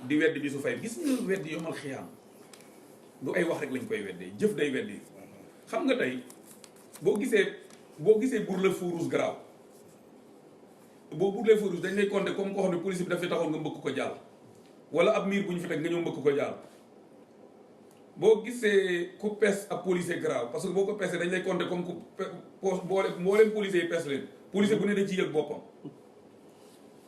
di weddi bi su fay gis nga weddi yomal xiyaam du ay wax rek lañ koy weddee jëf day weddi xam nga tey boo gisee brûler feu rouge grave boo brûler feu rouge dañ lay compter comme koo xam ne police bi dafay taxaw nga mbëkk ko jàll wala ab miir bu ñu fi teg nga ñëw mbëkk ko jàll boo gisee ku pes ab policier grave parce que boo ko pesee dañ lay compter comme ku mbooleem policier yi pes leen policier bu ne da ci yëg boppam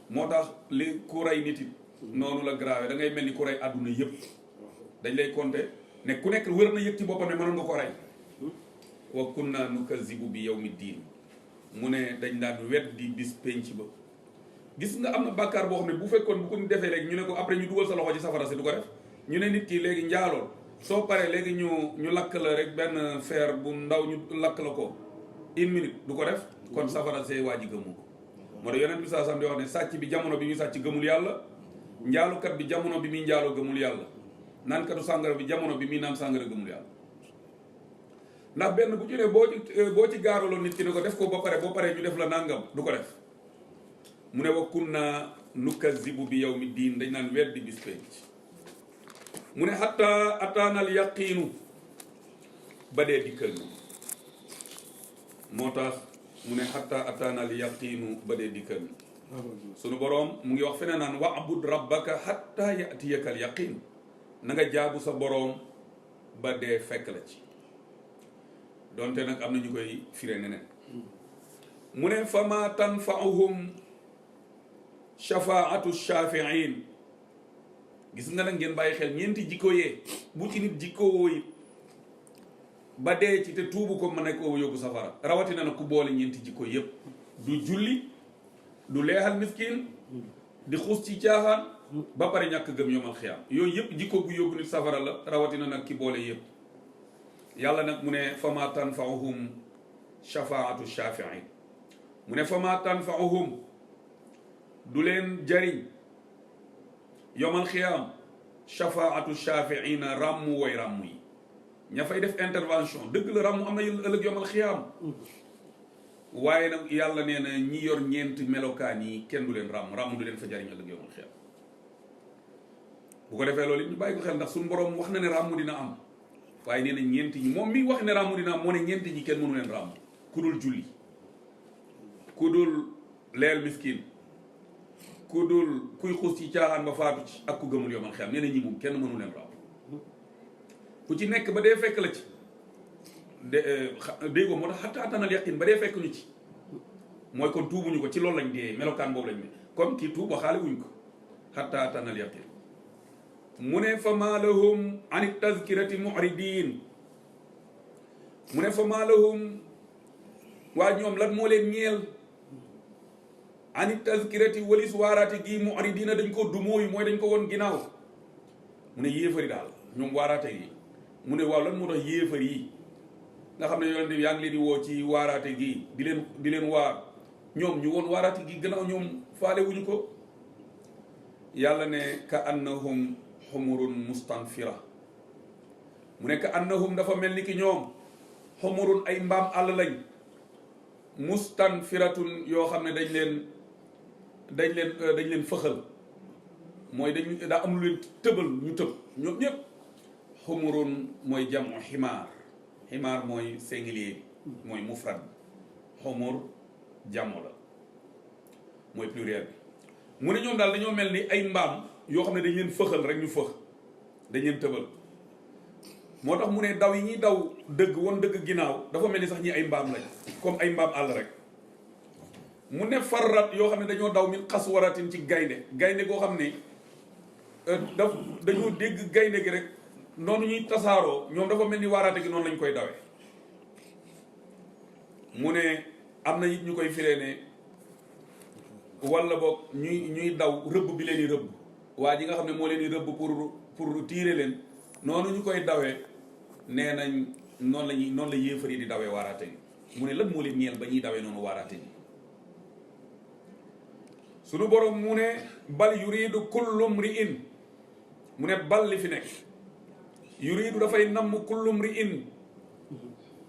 moo tax li ku rey nit it noonu la grave da ngay mel ni ku rey àdduna yëpp dañ lay compter ne ku nekk wër na yëg ci boppam ne mënoon nga ko rey wa kunna nukazzibu bi yawmi diin mu ne dañ daan weddi bis penc ba gis nga am na bàkkaar boo xam ne bu fekkoon bu ko defee léegi ñu ne ko après ñu dugal sa loxo ci safara si du ko def ñu ne nit ki léegi njaaloon soo paree léegi ñu lakk la rek benn fer bu ndaw ñu lakk la ko 1 minute du ko def kon safara see waa ji gëmu ko moo tax yonent bi saa sam di wax ne sàcc bi jamono bi muy sàcc gëmul yàlla njaalukat bi jamono bi muy njaaloo gëmul yàlla naankatu sàngara bi jamono bi muy naan sàngara gëmul yàlla ndax benn bu ci ne boo ci gaaraloon nit ki ne ko def ko ba pare boo paree ñu def la nangam du ko def mu ne wa kunna nukazzibu bi yawmi diin dañ naan weddi bis penc mu ne hatta ataanal yaqiinu ba dee dikkal ñu moo tax mu ne hatta ataanal yaqiinu ba dee dikkal ñu sunu boroom mu ngi wax feneen naan wa'bud rabbaka hatta ya'tiyakal yaqiin na nga jaabu sa boroom ba dee fekk la ci donte nag am na ñu koy firé neneen mu ne fama tanfa'uhum shafaatu shafi'in gis nga nag ngeen bàyyi xel ñeenti jikko yee bu ci nit jikkoo yi ba dee ci te tuubu ko mën a ko yóbbu safara rawatina na ku boole ñeenti jikko yépp du julli du leexal miskin di xuus ci caaxaan ba pare ñàkk gëm yomal xiyaam yooyu yépp jikko bu yóbbu nit safara la rawatina nag ki boole yépp yàlla nag mu ne fama tanfa'uhum shafaatu shafi'in mu ne fama tanfa'uhum du leen jariñ yomal xiyaam shafaatu shafi'ina ràmm way ràmm yi ña fay def intervention dëgg la ràmm am na ëllëg yomal xiyaam waaye nag yàlla nee na ñi yor ñeenti melokaan yi kenn du leen ràmm du leen fa jariñ ëllëg yomal xiyaam bu ko defee loolu it ñu bàyyi ko xel ndax suñu borom wax na ne ràmm dina am waaye nee na ñeenti ñi moom mi wax ne ràmm dina am moo ne ñeenti ñi kenn mënu leen ràmm ku dul julli ku dul leel miskin ku dul kuy xuus ci caaxaan ba faatu ci ak ku gëmul yomal xiyaam nee na ñi moom kenn mënu leen ràmm ku ci nekk ba dee fekk la ci déggoo moo tax xatta atanal yaqin ba dee fekk ñu ci mooy kon tuubuñu ko ci loolu lañ dee melokaan boobu lañ ne comme kii tuub waxaale wuñ ko xatta atanal yaqin mu ne fa maa lahum an tazkirati mu'ridin mu ne fa maa lahum waa ñoom lan moo leen ñeel an tazkirati walis waaraate gii mu'ridina dañ ko dumóoyu mooy dañ ko woon ginnaaw mu ne yéefari daal ñoom waaraate gi mu ne waaw lan moo tax yéefar yi nga xam ne yonent bi yaa ngi leen di woo ci waaraate gi di leen waar ñoom ñu woon waaraate gi gannaaw ñoom faale wuñu ko yàlla ne ka annahum xumurun mustanfira mu ne ka annahum dafa mel ni ki ñoom xumurun ay mbaam àll lañ mustanfiratun yoo xam ne dañ leen fëxal mooy daa am lu leen tëbal ñu tëb ñoom ñëpp xumurun mooy jamu ximaar mooy singulier bi mooy mufrad xumur jamu la mooy pluriel bi mu ne ñoom daal dañoo mel ni ay mbaam yoo xam ne dañ leen fëxal rek ñu fëx dañ leen tëbal moo tax mu ne daw yi ñuy daw dëgg woon dëgg ginnaaw dafa mel ni sax ñi ay mbaam lañ comme ay mbaam àll rek mu ne farrat yoo xam ne dañoo daw min xaswaratin ci gaynde goo xam ne dañoo dégg gaynde gi rek noonu ñuy tasaaroo ñoom dafa mel ni waaraate gi noonu lañ koy dawee mu ne am na it ñu koy firee ne walla boog ñuy daw rëbb bi leen di rëbb waa ji nga xam ne moo leen di rëbb pour tirer leen noonu ñu koy dawee nee nañ noonu la yéefar yi di dawee waaraate gi mu ne lan moo leen ñeel ba ñuy dawee noonu waaraate gi sunu borom mu ne bal yuridu kullu mri'in mu ne bal li fi nekk yuridu dafay namm kullu mri'in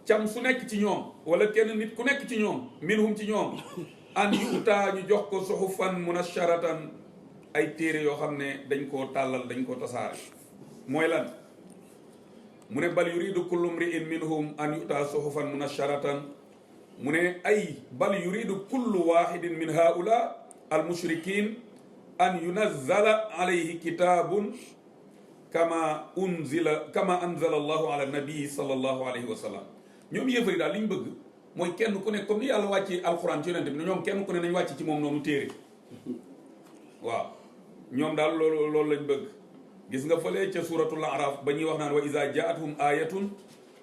cam su nekk ci ñoom wala kenn nit ku nekk ci ñoom minhum ci ñoom an yu'ta ñu jox ko suhufan munasharatan ay téere yoo xam ne dañ koo tàllal dañ koo tasaare mooy lan mu ne bal yuridu kullu mri'in minhum an yu'ta suhufan munasharatan mu ne ay bal yuridu kullu wahidin min haula al mushrikin an yunazzala alayhi kitabun kama anzala allahu ala nabii sallallahu alayhi wa sallam ñoom yéefari daal li ñu bëgg mooy kenn ku ne comme ni yàlla wàcce alxuraan ci yonent bi ñoom kenn ku ne nañ wàcc ci moom noonu téere waaw ñoom daal loolu lañ bëgg gis nga fële ca suratul araf ba ñuy wax naan wa iza jaathum ayatun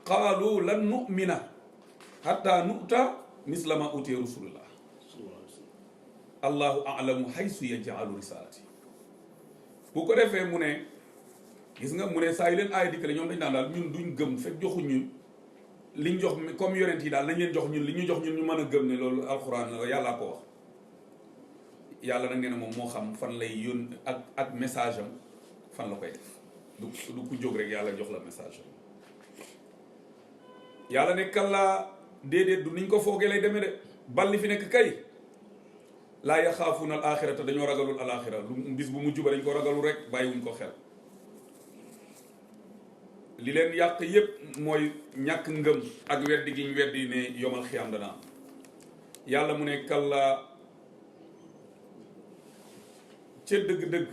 qaalu lan nu'mina hatta nu'ta misla ma utiya rasulullah allahu a'lamu haysu yaj'alu risalati bu ko defee mu ne gis nga mu ne saa yu leen aaya dikkale ñoom dañ daan daal ñun duñ gëm fekk joxuñu liñ jox comme yonent yi daal nañ leen jox ñun li ñu jox ñun ñu mën a gëm ne loolu alxuraan la yàllaa ko wax yàlla nag nee na moom moo xam fan lay yón ak message am fan la koy def du ku jóg rek yàlla jox la message am yàlla ne kallaa déedéet du niñ ko foogee lay demee de balli fi nekk kay laa yaxaafuuna al axirata dañoo ragalul al axira lu bis bu mujj ba dañ ko ragalul rek bàyyiwuñ ko xel li leen yàq yépp mooy ñàkk ngëm ak weddi gi ñu weddi ne yomal xiyaam dana am yàlla mu ne kallaa ca dëgg-dëgg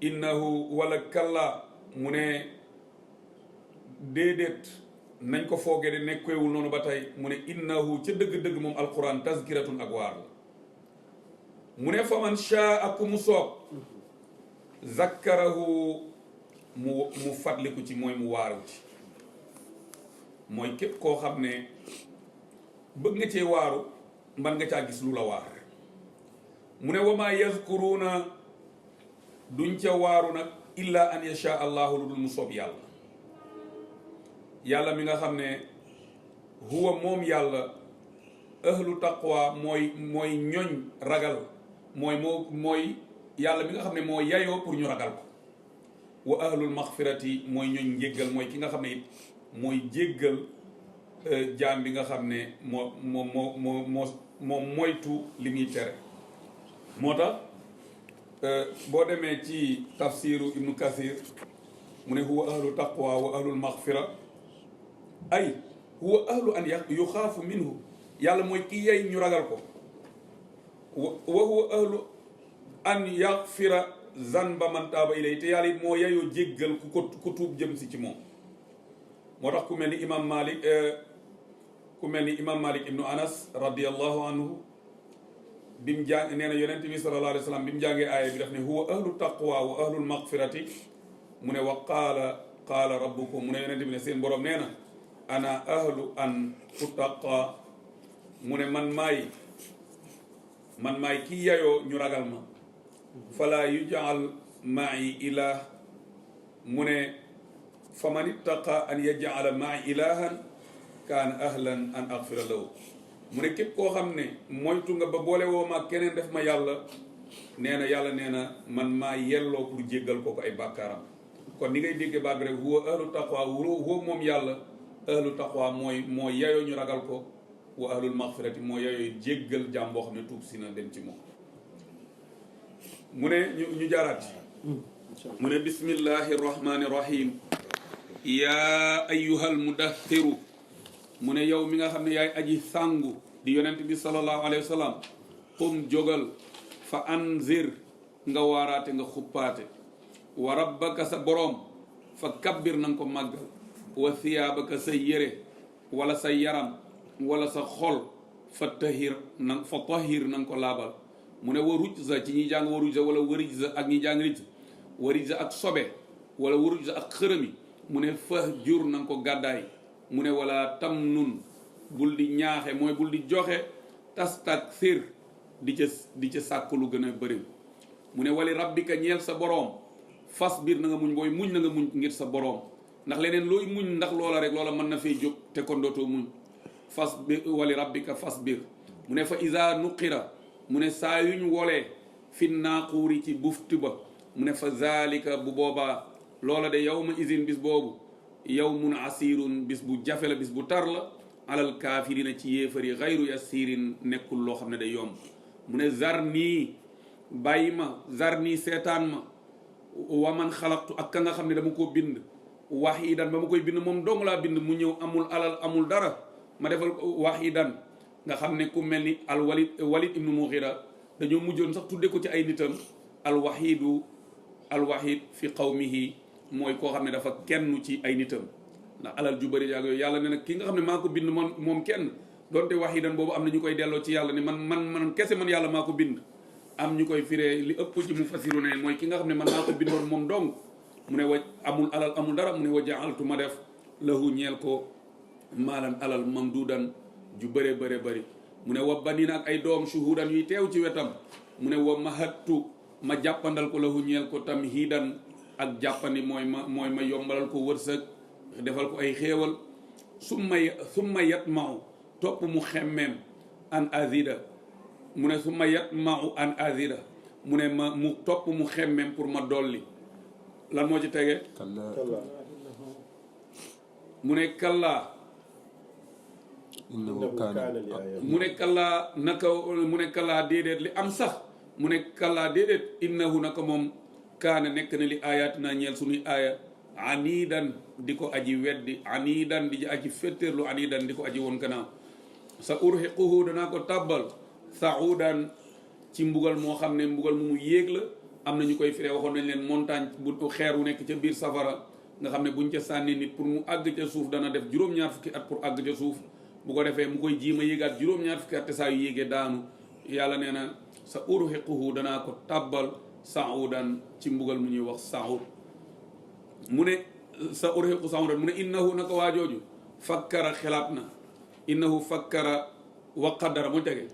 innahu wala kallaa mu ne déedéet nañ ko foogee de nekkeewul noonu ba tey mu ne innahu ca dëgg-dëgg moom alquran tazkiratun ak waar la mu ne fa man shaa ak ku mu soob zakkarahu mu fàttaliku ci mooy mu waaru ci mooy képp koo xam ne bëgg nga cee waaru mban nga caa gis lu la waar mu ne wa maa yazkuruuna duñ ca waaru nag illa an yasha allahu lu dul mu soob yàlla yàlla mi nga xam ne huwa moom yàlla ahlu taqwa mooy ñoñ ragal mooy yàlla mi nga xam ne moo yayoo pour ñu ragal ko wa ahlul maxfirati mooy ñooñ njéggal mooy ki nga xam ne it mooy jéggal jaam bi nga xam ne moo moytu li muy tere moo tax boo demee ci tafsiru ibnu kasir mu ne huwa ahlu taqwa wa ahlul maxfira ay huwa ahlu an yuxaafu minhu yàlla mooy ki yey ñu ragal ko wa huwa ahlu an yaxfira zanba man taaba ilay te yàlla it moo yeyoo jéggal ku tuub jëm si ci moom moo tax ku mel ni imam malik ibnu anas radiallahu anhu bi mu jàng nee na yonent bi sallallahu alayhi wa sallam bi mu jàngee aaya bi daf ne huwa ahlu taqwa wa ahlul magfirati mu ne wa qaala rabbukum mu ne yonent bi ne seen borom nee na ana ahlu an uttaqa mu ne man maay kii yayoo ñu ragal ma fala yuj'al ma'i ilah mu ne fa man ittaqa an yaj'ala ma'i ilahan kaana ahlan an aghfira lahu mu ne képp koo xam ne moytu nga ba boole woo ma keneen def ma yàlla nee na yàlla nee na man maa yelloo pour jéggal ko ay bàkkaaram kon ni ngay déggee baat bi rek huwa ahlu taqwa huwa moom yàlla ahlu taqwa mooy yayoo ñu ragal ko wa ahlul maghfirati mooy yayoo jéggal jaam boo xam ne tuub si na dem ci moom mu ne ñu jaaraat mu ne bismillahi rahmani rahim yaa ayyuhal mudathiru mu ne yow mi nga xam ne yaay aji sàngu di yonent bi sallallahu alayhi wa sallam qum jógal fa anzir nga waaraate nga xuppaate wa rabbaka sa boroom fa kabbir na nga ko màggal wa thiyaabaka sa yére wala sa yaram wala sa xol fa tahir na nga ko laabal mu ne wa rujza ci ñi jàng wa rujza wala warijza ak ñi jàng rijza warijza ak sobe wala warujza ak xërëmi mu ne fa jur na nga ko gàddaay mu ne wala tam nun bul di ñaaxe mooy bul di joxe tastakthir di ca sàkk lu gën a bëri mu ne wali rabbika ñeel sa boroom fasbir na nga muñ booy muñ na nga muñ ngir sa boroom ndax leneen looy muñ ndax loola rek loola mën na fay jóg te kon dootoo muñ fasbir wali rabbika fasbir mu ne fa iza nuqira mu ne saa yuñ wolee fi naaquuri ci buftu ba mu ne fa zalika bu boobaa loola de yawma izin bis boobu yawmun asirun bis bu jafe la bis bu tar la alal kaafirina ci yéefar yi xayru yasirin nekkul loo xam ne day yomb mu ne zar nii bàyyi ma zarni seetaan ma waman xalaqtu ak ka nga xam ne dama ko bind wahidan ba ma koy bind moom dong laa bind mu ñëw amul alal amul dara ma defal wahidan nga xam ne ku mel ni al walid ibnu mughira dañoo mujjoon sax tudde ko ci ay nitam al wahid fi qawmihi mooy koo xam ne dafa kenn ci ay nitam ndax alal ju bëri yaag yooyu yàlla ne nag ki nga xam ne maa ko bind moom kenn donte wahidan boobu am na ñu koy delloo ci yàlla ne man kese man yàlla maa ko bind am ñu koy firee li ëpp ci mufassiru ne mooy ki nga xam ne man maa ko bindoon moom dong mu ne wa amul alal amul dara mu ne wa ja'altu ma def lahu ñeel ko maalan alal mamduudan ju bëree bëri mu ne wa banina ak ay doom shuhudan yuy teew ci wetam mu ne wa mahattu ma jàppandal ko lahu ñeel ko tamhidan ak jàppandi mooy ma yombalal ko wërsëg defal ko ay xéewal summa yatma'u topp mu xemmeem an azida mu ne summa yatma'u an azida mu ne mu topp mu xemmeem pour ma dolli lan moo ci tege mu ne kallaa mu ne kallaa naka mu ne kallaa déedéet li am sax mu ne kallaa déedéet innahu naka moom kaana nekk na li ayatina ñeel suñuy aaya anidan di ko aji weddi anidan di aji féttéerlu anidan di ko aji woon gannaaw sa urhiquhu danaa ko tàbbal saudan ci mbugal moo xam ne mbugal mu yéeg la am na ñu koy firee waxoon nañ leen montagne bu xeer wu nekk ca biir safara nga xam ne buñ ca sànni nit pour mu àgg ca suuf dana def juróom-ñaar fukki at pour àgg ca suuf bu ko defee mu koy jiima yéegaat juróom-ñaar fukki at te saa yu yéegee daanu yàlla nee na sa urhiquhu danaa ko tàbbal saudan ci mbugal mu ñuy wax saud mu ne sa urhiqu saudan mu ne innahu naka waajooju fakkara xelaat na innahu fakkara wa qaddara mu tege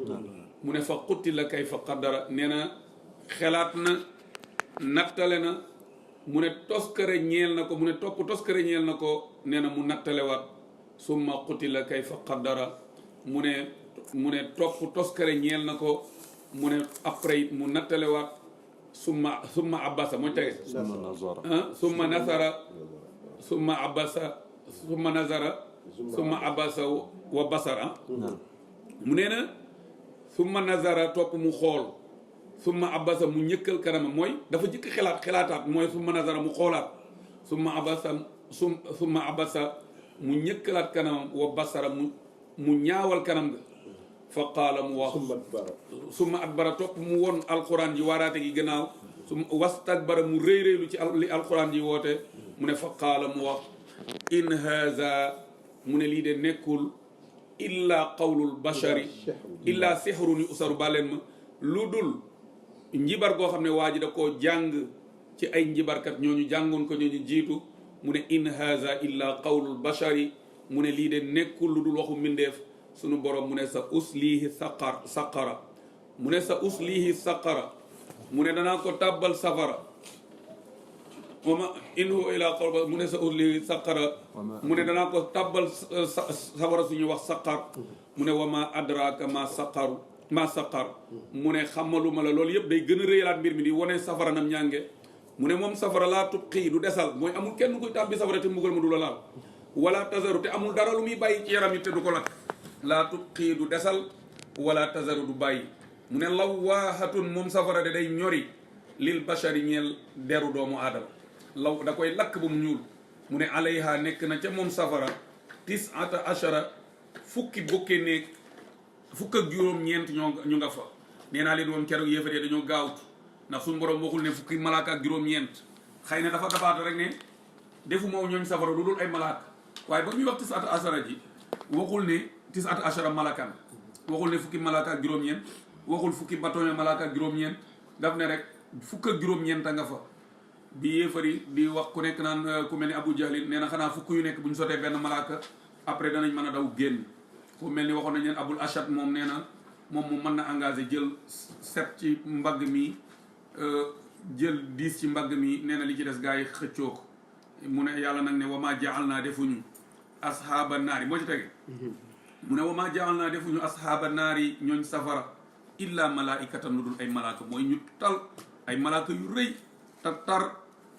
mu ne fa qutila kayfa qaddara nee na xelaat na nattale na mu ne toskare ñeel na ko mu ne topp toskare ñeel na ko nee na mu nattalewaat summa qutila kayfa qaddara mu ne topp toskare ñeel na ko mu ne après mu nattalewaat summa abasa mooy tege summa nasara summa abasa summa nazara summa abasa wa basara mu nee na summa nazara topp mu xool summa abasa mu ñëkkal kanamam mooy dafa jëkk xelaataat mooy summa nazara mu xoolaat summa abasa mu ñëkkalaat kanamam wa basara mu ñaawal kanam ga fa qaala mu wax summa adbara topp mu won alquran ji waaraate gi gannaaw wastakbara mu réyréylu ci li alquran ji woote mu ne fa qaala mu wax in haza mu ne lii de nekkul illa qawlul bashari illa sihrun yu usaru baleen ma lu dul njibar goo xam ne waa ji da koo jàng ci ay njibarkat ñooñu jàngoon ko ñooñu jiitu mu ne in haza illa qawlul bashari mu ne lii de nekkul lu dul waxu mbindeef sunu borom mu ne sa uslihi saqara mu ne sa uslihi saqara mu ne danaa ko tàbbal safara wama in huwa ila qawla mu ne sa uslihi saqara mu ne danaa ko tàbbal safara suñuy wax saqar mu ne wama adraka ma saqar mu ne xamaluma la loolu yëpp day gën a réyalaat mbir mi di wane safara nam ñànge mu ne moom safara laa tubqii du desal mooy amul kenn kuy tàbbi safara te mbugal ma du la laal wala tazaru te amul dara lu muy bàyyi ci yaram yi te du ko lakk laa tubqii du desal wala tazaru du bàyyi mu ne lawaahatun moom safara de day ñori lil bashari ñeel deru doomu aadama law da koy lakk ba mu ñuul mu ne alayha nekk na ca moom safara tis'ata ashara fukki bokke néeg fukk ak juróom-ñeent ñu nga fa nee naa leen woon keroog yéefar yi dañoo gaawtu ndax suñu borom waxul ne fukki malaaka ak juróom-ñeent xëy na dafa dabaata rek ne defuma ñooñ safara lu dul ay malaaka waaye ba muy wax tis'ata ashara ji waxul ne tis'ata ashara malakan waxul ne fukki malaaka ak juróom-ñeent waxul fukki batoño malaaka ak juróom-ñeent daf ne rek fukk ak juróom-ñeent a nga fa bi yéefar yi di wax ku nekk naan ku mel ni Abu Jahlin nee na xanaa fukk yu nekk bu ñu sotee benn malaaka après danañ mën a daw génn ku mel ni waxoon nañ leen Abul Ashad moom nee na moom mu mën na engagé jël 7 ci mbagg mi jël 10 ci mbagg mi nee na li ci des gars yi xëccoo ko mu ne yàlla nag ne wamaa jaal naa defuñu ashaaba naari moo ci tege mu ne wamaa jaal naa defuñu ashaaba naari ñooñ safara illa malaikatan lu dul ay malaaka mooy ñu tal ay malaaka yu rëy tar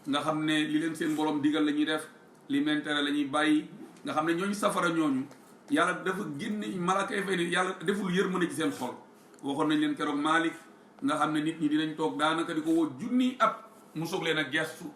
nga xam ne li leen seen borom digal la ñuy def li leen tere la ñuy bàyyi nga xam ne ñooñu safara ñooñu yàlla dafa génn malaaka yi fay ne yàlla deful yërmande ci seen xol waxoon nañ leen keroog Malik nga xam ne nit ñi dinañ toog daanaka di ko woo junni at mu soog leen a gestu